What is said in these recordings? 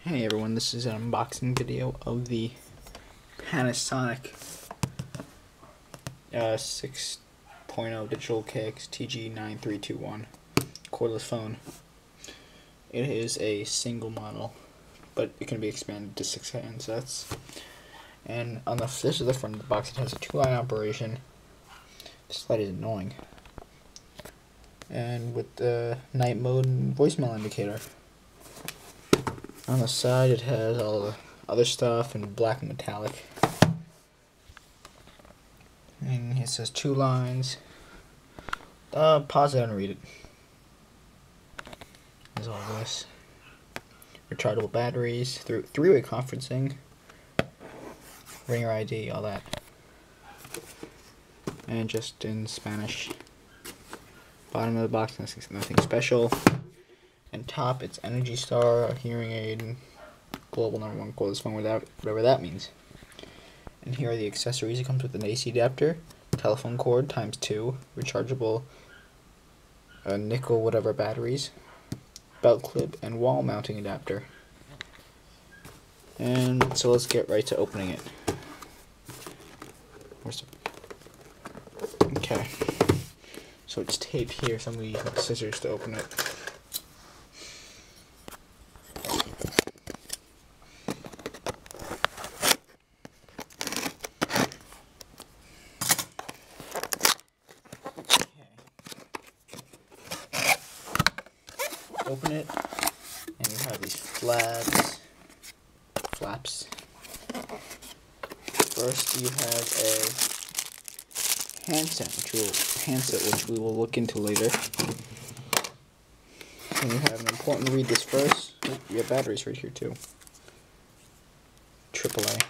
Hey everyone, this is an unboxing video of the Panasonic 6.0 digital KX-TG9321 cordless phone. It is a single model, but it can be expanded to 6 handsets. And on this is the front of the box. It has a 2-line operation. This light is annoying. And with the night mode and voicemail indicator. On the side it has all the other stuff in black and metallic. And it says 2 lines. Pause it and read it. There's all this. Rechargeable batteries, three-way conferencing, ringer ID, all that. And just in Spanish. Bottom of the box, nothing special. And top, it's Energy Star, a hearing aid, and global #1 cordless phone, whatever that means. And here are the accessories. It comes with an AC adapter, telephone cord ×2, rechargeable nickel whatever batteries, belt clip, and wall mounting adapter. And so let's get right to opening it. Okay. So it's taped here, so I'm going to use my scissors to open it. Open it, and you have these flaps. First, you have a handset, which we will look into later. And you have an important read this first. Oh, you have batteries right here too. AAA.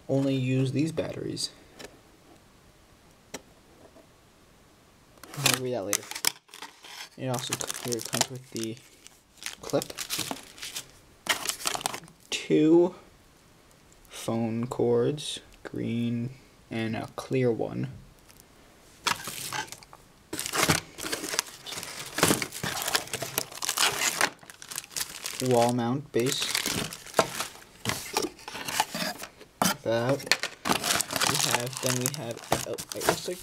Only use these batteries. I'll read that later. It also here comes with the clip, 2 phone cords, green and a clear one. Wall mount base. That we have. It looks like.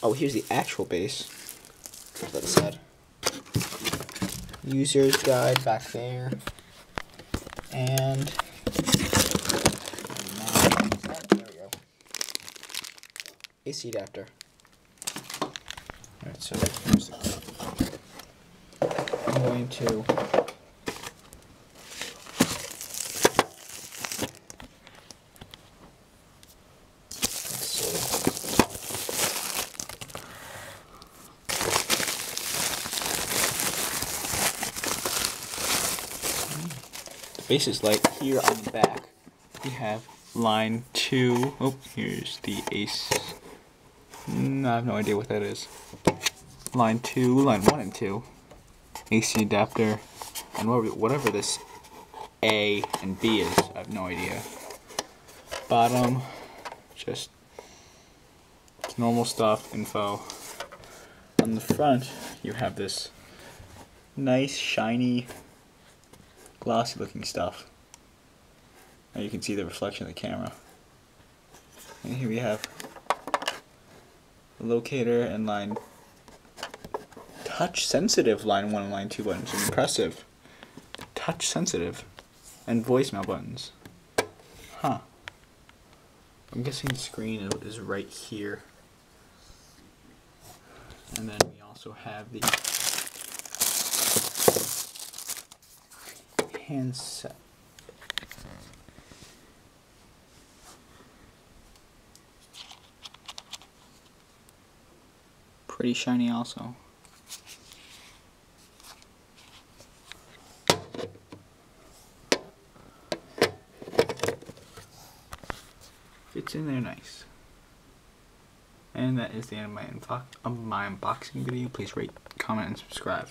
Oh, here's the actual base. That said. User's guide back there. And there we go. AC adapter. Alright, so here's the I'm going to base is light. Here on the back we have line 2. Oh, here's the ace. I have no idea what that is. Line 2, line 1 and 2. AC adapter, and whatever this A and B is, I have no idea. Bottom, just normal stuff, info. On the front, you have this nice, shiny, glossy looking stuff. Now you can see the reflection of the camera. And here we have the locator and line touch sensitive line 1 and line 2 buttons. Impressive. Touch sensitive. And voicemail buttons. Huh. I'm guessing the screen is right here. And then we also have the handset. Pretty shiny also. Fits in there nice. And that is the end of my unboxing video. Please rate, comment, and subscribe.